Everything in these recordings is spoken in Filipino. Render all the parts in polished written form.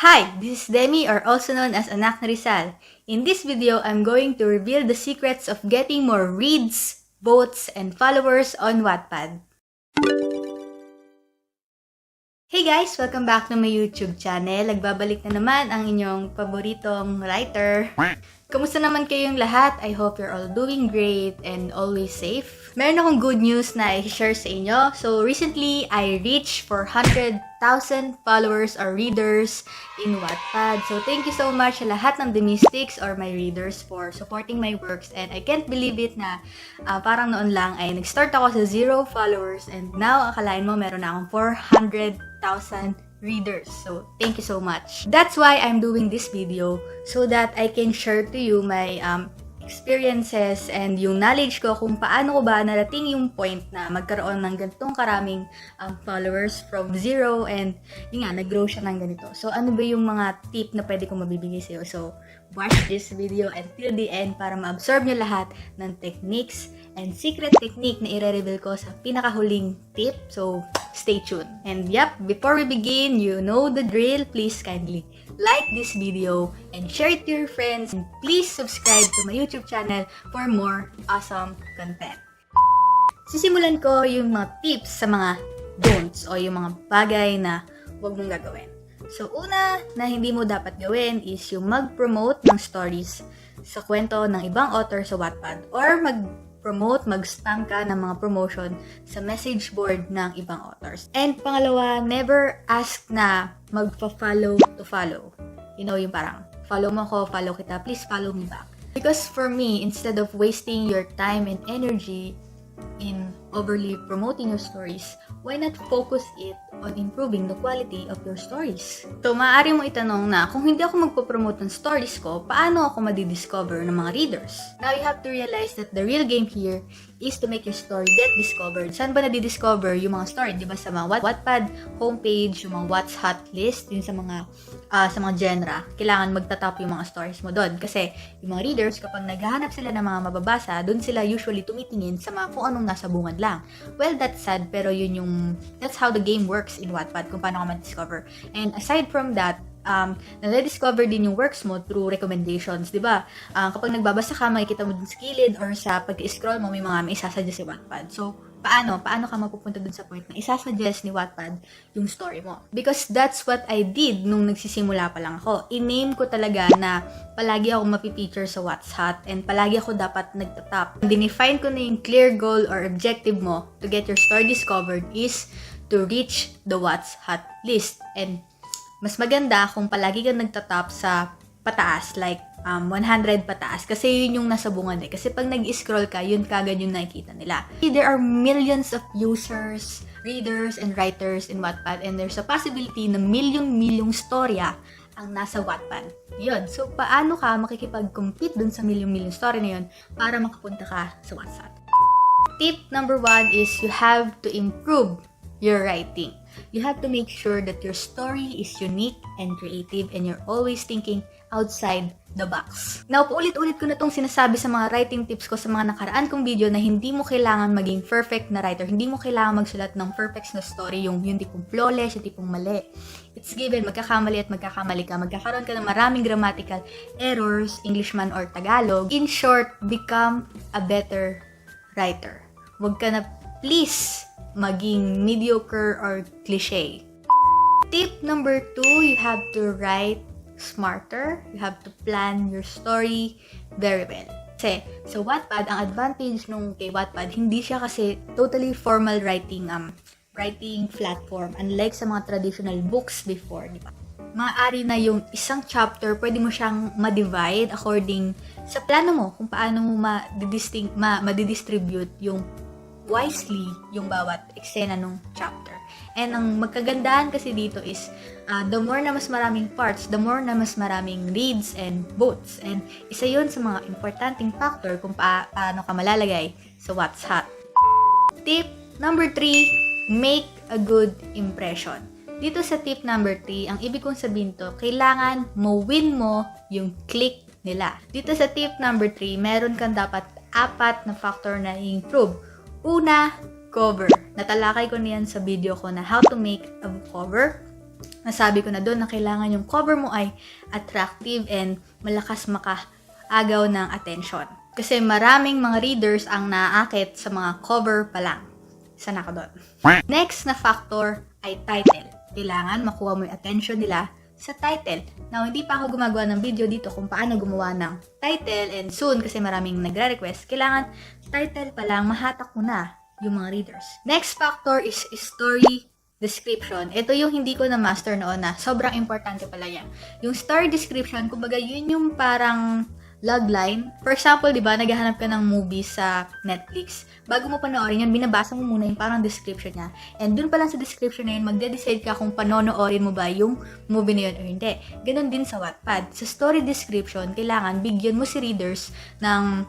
Hi, this is Demi, or also known as AnakniRizal. In this video, I'm going to reveal the secrets of getting more reads, votes, and followers on Wattpad. Hey guys! Welcome back to my YouTube channel. Nagbabalik na naman ang inyong paboritong writer. Kamusta naman kayong lahat? I hope you're all doing great and always safe. Meron akong good news na i-share sa inyo. So recently, I reached 400,000 followers or readers in Wattpad. So thank you so much sa lahat ng Demistics or my readers for supporting my works. And I can't believe it na parang noon lang ay nag-start ako sa 0 followers and now akalain mo meron na akong 400,000 readers. So, thank you so much. That's why I'm doing this video so that I can share to you my experiences and yung knowledge ko kung paano ko ba narating yung point na magkaroon ng ganitong karaming followers from 0 and yun nga, nag-grow siya ng ganito. So, ano ba yung mga tip na pwede kong mabibigay sa'yo? So, watch this video until the end para ma-absorb nyo lahat ng techniques and secret technique na i-reveal ko sa pinakahuling tip. So, stay tuned. And yep, before we begin, you know the drill. Please kindly like this video and share it to your friends. And please subscribe to my YouTube channel for more awesome content. Sisimulan ko yung mga tips sa mga don'ts o yung mga bagay na huwag mong gagawin. So, una na hindi mo dapat gawin is yung mag-promote ng stories sa kwento ng ibang author sa Wattpad or mag-spam ka ng mga promotion sa message board ng ibang authors. And pangalawa, never ask na magpa-follow to follow. You know, yung parang, follow mo ko, follow kita, please follow me back. Because for me, instead of wasting your time and energy in overly promoting your stories, why not focus it on improving the quality of your stories? So, maaari mo itanong na, kung hindi ako magpo-promote ng stories ko, paano ako madidiscover ng mga readers? Now, you have to realize that the real game here is to make your story get discovered. Saan ba nadidiscover yung mga story? Diba sa mga Wattpad homepage, yung mga What's Hot list, yun sa mga genre, kailangan magtatap yung mga stories mo doon. Kasi yung mga readers, kapag naghahanap sila ng mga mababasa, doon sila usually tumitingin sa mga kung anong nasa bungad lang. Well, that's sad, pero that's how the game works in Wattpad, kung paano ka ma-discover. And aside from that, na-discover din yung works mo through recommendations, di ba? Kapag nagbabasa ka, makikita mo dun sa kilid or sa pag-scroll mo, may isasuggest si Wattpad. So, paano ka mapupunta dun sa point na isasuggest ni Wattpad yung story mo? Because that's what I did nung nagsisimula pa lang ako. I-name ko talaga na palagi ako mapipeature sa What's Hot and palagi ako dapat nagtatap. Dinefine ko na yung clear goal or objective mo to get your story discovered is to reach the What's Hot list. And mas maganda kung palagi kang nagtatap sa pataas, like 100 pataas. Kasi yun yung nasa bungad eh. Kasi pag nag-scroll ka, yun kagad yung nakikita nila. There are millions of users, readers, and writers in Wattpad. And there's a possibility na milyong storya ang nasa Wattpad. Yun. So, paano ka makikipag-compete dun sa milyong story na yun para makapunta ka sa What's Hot? Tip number 1 is you have to improve your writing. You have to make sure that your story is unique and creative and you're always thinking outside the box. Now, paulit-ulit ko na itong sinasabi sa mga writing tips ko sa mga nakaraan kong video na hindi mo kailangan maging perfect na writer. Hindi mo kailangan magsulat ng perfect na story, yung tipong flawless, yung tipong mali. It's given, magkakamali ka. Magkakaroon ka ng maraming grammatical errors, English man or Tagalog. In short, become a better writer. Huwag ka na, please, maging mediocre or cliche. Tip number 2, you have to write smarter. You have to plan your story very well. Kasi sa Wattpad, ang advantage nung kay Wattpad, hindi siya kasi totally formal writing platform. Unlike sa mga traditional books before, di ba? Maaari na yung isang chapter, pwede mo siyang ma-divide according sa plano mo kung paano mo ma-distribute yung wisely yung bawat eksena ng chapter. And ang magkagandahan kasi dito is the more na mas maraming parts, the more na mas maraming reads and votes. And isa yun sa mga importanteng factor kung paano ka malalagay sa What's Hot. Tip number 3, make a good impression. Dito sa tip number 3, ang ibig kong sabihin to, kailangan mo-win mo yung click nila. Dito sa tip number 3, meron kang dapat 4 na factor na i-improve. Una, cover. Natalakay ko niyan sa video ko na how to make a cover. Nasabi ko na doon na kailangan yung cover mo ay attractive and malakas makaagaw ng attention. Kasi maraming mga readers ang naaakit sa mga cover pa lang. Isa na ako doon. Next na factor ay title. Kailangan makuha mo yung attention nila sa title. Now, hindi pa ako gumagawa ng video dito kung paano gumawa ng title, and soon, kasi maraming nagre-request, kailangan title pa lang, mahatak mo na yung mga readers. Next factor is story description. Ito yung hindi ko na-master noon na sobrang importante pala yan. Yung story description, kumbaga yun yung parang logline. For example, di ba, naghahanap ka ng movie sa Netflix. Bago mo panoorin yan, binabasa mo muna yung parang description niya. And dun pa lang sa description na yun, magde-decide ka kung panonoorin mo ba yung movie na yun o hindi. Ganon din sa Wattpad. Sa story description, kailangan bigyan mo si readers ng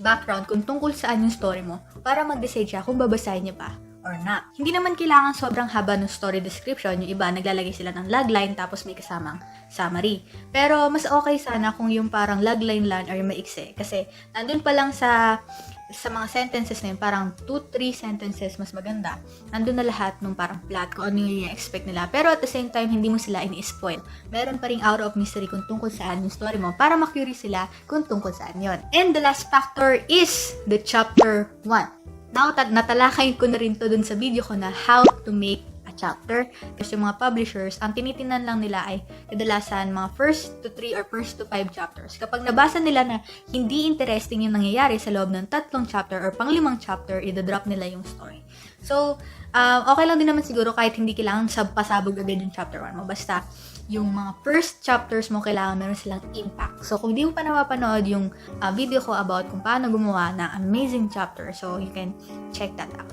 background kung tungkol saan yung story mo para mag-decide siya kung babasahin niya pa or not. Hindi naman kailangan sobrang haba ng story description. Yung iba, naglalagay sila ng logline tapos may kasamang summary. Pero mas okay sana kung yung parang logline lang or yung maikse. Kasi nandun pa lang sa mga sentences na yun, parang 2-3 sentences mas maganda. Nandun na lahat ng parang plot kung ano yung i-expect nila. Pero at the same time, hindi mo sila ini-spoil. Meron pa ring out of mystery kung tungkol saan yung story mo para ma-curious sila kung tungkol saan yun. And the last factor is the chapter 1. Now, natalakay ko na rin to dun sa video ko na how to make a chapter. Kasi yung mga publishers, ang tinitingnan lang nila ay kadalasan mga first to 3 or first to 5 chapters. Kapag nabasa nila na hindi interesting yung nangyayari sa loob ng 3 chapter or pang-5 chapter, i-drop nila yung story. So, okay lang din naman siguro kahit hindi kailangan pasabog agad yung chapter 1 mo. Basta, yung mga first chapters mo, kailangan meron silang impact. So, kung di mo pa napapanood yung video ko about kung paano gumawa ng amazing chapter, so you can check that out.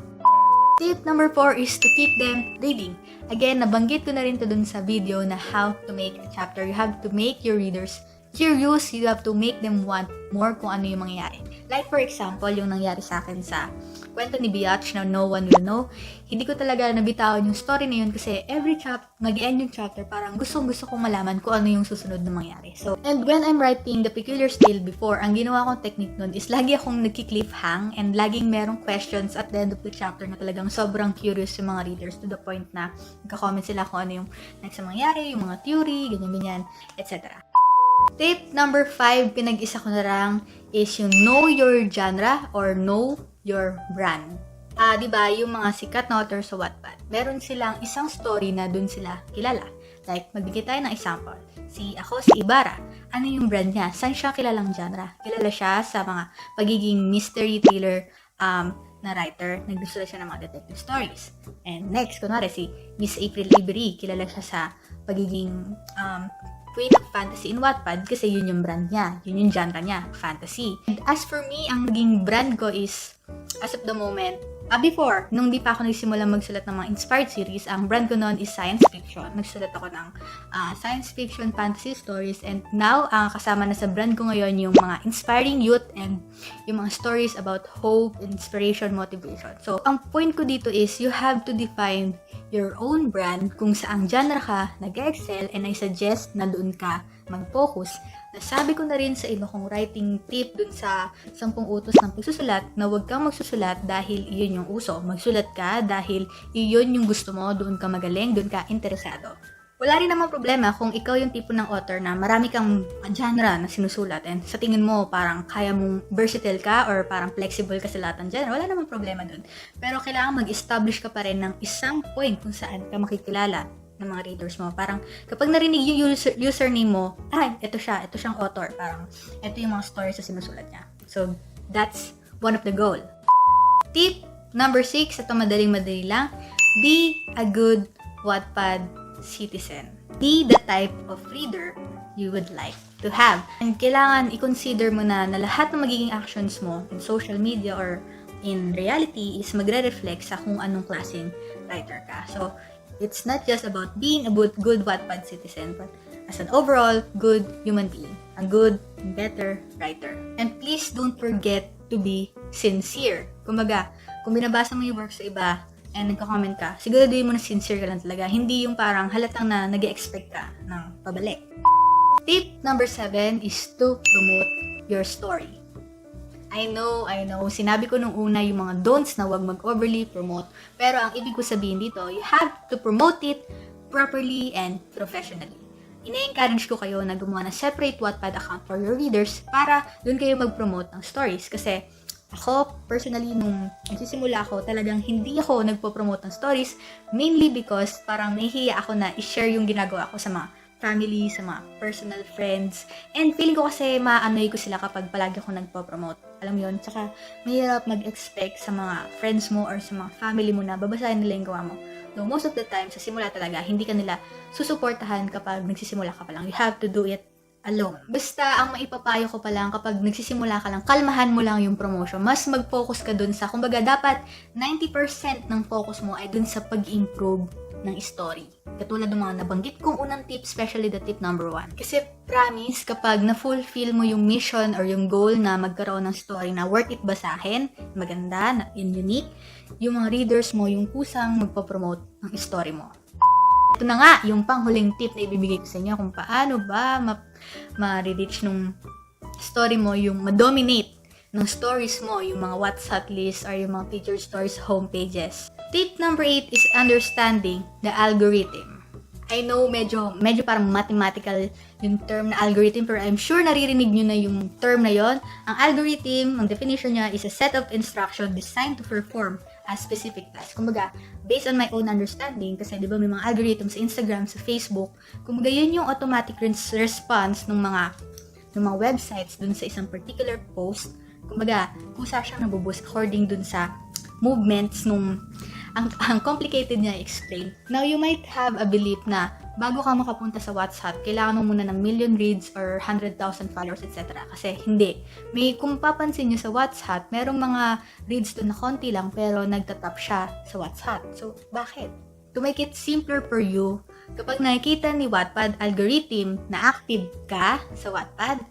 Tip number 4 is to keep them reading. Again, nabanggit ko na rin to dun sa video na how to make a chapter. You have to make your readers curious. You have to make them want more kung ano yung mangyayari. Like for example, yung nangyari sa akin sa kwento ni Biatch na No One Will Know. Hindi ko talaga nabitawan yung story na yun kasi every mag-end yung chapter, parang gustong-gusto kong malaman kung ano yung susunod na mangyari. So, and when I'm writing The Peculiar Tale before, ang ginawa kong technique nun is lagi akong nagki-cliffhang and laging merong questions at the end of the chapter na talagang sobrang curious yung mga readers to the point na nagka-comment sila kung ano yung next na mangyari, yung mga theory, ganyan-ganyan, etc. Tip number 5, pinag-isa ko na lang, is yung know your genre or know your brand. Diba, yung mga sikat na author sa Wattpad, meron silang isang story na dun sila kilala. Like, magbigay tayo ng example. Si Ibarra. Ano yung brand niya? Saan siya kilalang genre? Kilala siya sa mga pagiging mystery thriller na writer. Nagsusulat siya ng mga detective stories. And next, kunwari, si Miss April Libery. Kilala siya sa pagiging Queen of Fantasy in Wattpad kasi yun yung brand niya. Yun yung genre niya, fantasy. And as for me, ang naging brand ko is, as of the moment, before, nung di pa ako nagsimula magsulat ng mga inspired series, ang brand ko noon is science fiction. Nagsulat ako ng science fiction fantasy stories, and now, kasama na sa brand ko ngayon yung mga inspiring youth and yung mga stories about hope, inspiration, motivation. So, ang point ko dito is you have to define your own brand kung saang genre ka nag-excel, and I suggest na doon ka mag-focus. Nasabi ko na rin sa iba kong writing tip dun sa 10 utos ng pagsusulat na huwag kang magsusulat dahil iyon yung uso. Magsulat ka dahil iyon yung gusto mo, doon ka magaling, doon ka interesado. Wala rin naman problema kung ikaw yung tipo ng author na marami kang genre na sinusulat and sa tingin mo parang kaya mong versatile ka or parang flexible ka sa lahat ng genre. Wala naman problema dun. Pero kailangan mag-establish ka pa rin ng isang point kung saan ka makikilala ng mga readers mo. Parang, kapag narinig yung username mo, ito siyang author. Parang, ito yung mga stories na sinusulat niya. So, that's one of the goal. Tip number 6, ito madaling-madali lang, be a good Wattpad citizen. Be the type of reader you would like to have. And kailangan i-consider mo na lahat ng magiging actions mo in social media or in reality is magre-reflect sa kung anong klaseng writer ka. So, it's not just about being a good Wattpad citizen, but as an overall good human being, a good, better writer. And please don't forget to be sincere. Kumbaga, kung binabasa mo yung work sa iba and nagko-comment ka, siguraduhin mo na sincere ka lang talaga. Hindi yung parang halatang na nag-expect ka ng pabalik. Tip number 7 is to promote your story. I know, sinabi ko nung una yung mga don'ts na wag mag-overly promote. Pero ang ibig ko sabihin dito, you have to promote it properly and professionally. Ina-encourage ko kayo na gumawa ng separate Wattpad account for your readers para dun kayo mag-promote ng stories. Kasi ako, personally, nung nagsisimula ako, talagang hindi ako nagpo-promote ng stories, mainly because parang nahihiya ako na i-share yung ginagawa ko sa mga family, sa mga personal friends. And feeling ko kasi ma-annoy ko sila kapag palagi ako nagpo-promote. Alam mo yun? Tsaka mahirap mag-expect sa mga friends mo or sa mga family mo na babasahin nila yung gawa mo. So, most of the time, sa simula talaga, hindi ka nila susuportahan kapag nagsisimula ka pa lang. You have to do it alone. Basta, ang maipapayo ko pa lang, kapag nagsisimula ka lang, kalmahan mo lang yung promotion. Mas mag-focus ka dun sa, kumbaga, dapat 90% ng focus mo ay dun sa pag-improve ng story. Katulad ng mga nabanggit kong unang tip, especially the tip number 1. Kasi promise, kapag na-fulfill mo yung mission or yung goal na magkaroon ng story na worth it basahin, maganda, na unique, yung mga readers mo, yung kusang magpapromote ng story mo. Ito na nga, yung panghuling tip na ibibigay ko sa inyo kung paano ba ma-reach nung story mo, yung ma-dominate ng stories mo, yung mga WhatsApp list or yung mga featured stories homepages. Tip number 8 is understanding the algorithm. I know medyo parang mathematical yung term na algorithm, pero I'm sure naririnig nyo na yung term na yon. Ang algorithm, ang definition niya is a set of instructions designed to perform a specific task. Kumbaga, based on my own understanding, kasi di ba may mga algorithm sa Instagram, sa Facebook, kumbaga yun yung automatic response ng mga websites dun sa isang particular post. Kumbaga, kusa siyang nabuboost according dun sa movements nung ang complicated niya i-explain. Now, you might have a belief na bago ka makapunta sa WhatsApp, kailangan mo muna ng million reads or 100,000 followers, etc. Kasi hindi. Kung papansin nyo sa WhatsApp, merong mga reads doon na konti lang pero nagtatap siya sa WhatsApp. So, bakit? To make it simpler for you, kapag nakikita ni Wattpad algorithm na active ka sa Wattpad,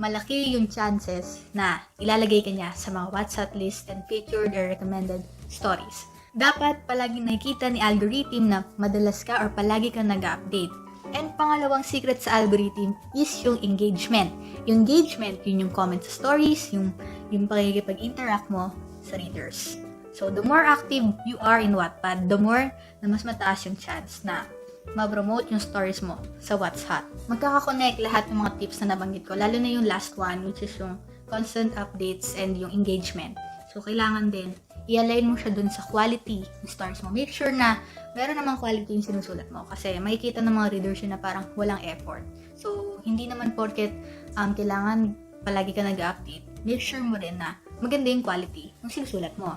malaki yung chances na ilalagay ka niya sa mga WhatsApp list and featured or recommended stories. Dapat palagi nakikita ni algorithm na madalas ka or palagi ka nag-update. And pangalawang secret sa algorithm is yung engagement. Yung engagement, yun yung comment sa stories, yung pakikipag-interact mo sa readers. So, the more active you are in Wattpad, the more na mas mataas yung chance na ma-promote yung stories mo sa WhatsApp. Magkakakonect lahat ng mga tips na nabanggit ko, lalo na yung last one, which is yung constant updates and yung engagement. So, kailangan din i-align mo siya dun sa quality ng stories mo. Make sure na meron namang quality yung sinusulat mo kasi makikita ng mga readers yun na parang walang effort. So, hindi naman porket kailangan palagi ka nag-update. Make sure mo rin na maganda yung quality ng sinusulat mo.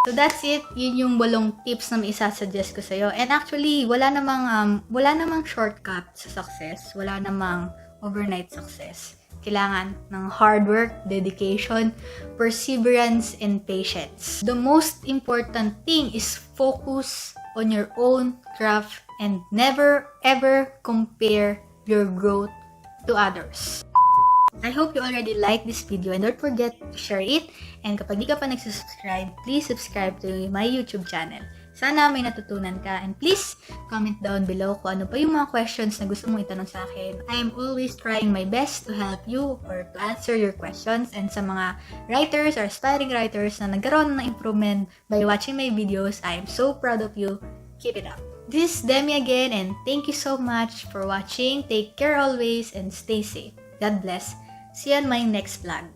So, that's it. Yun yung 8 tips na may isa-suggest ko sa'yo. And actually, wala namang shortcut sa success. Wala namang overnight success. Kailangan ng hard work, dedication, perseverance, and patience. The most important thing is focus on your own craft and never ever compare your growth to others. I hope you already liked this video and don't forget to share it. And kapag di ka pa nagsubscribe, please subscribe to my YouTube channel. Sana may natutunan ka and please comment down below kung ano pa yung mga questions na gusto mong itanong sa akin. I am always trying my best to help you or to answer your questions, and sa mga writers or aspiring writers na nagkaroon ng improvement by watching my videos, I am so proud of you. Keep it up. This is Demi again and thank you so much for watching. Take care always and stay safe. God bless. See you on my next vlog.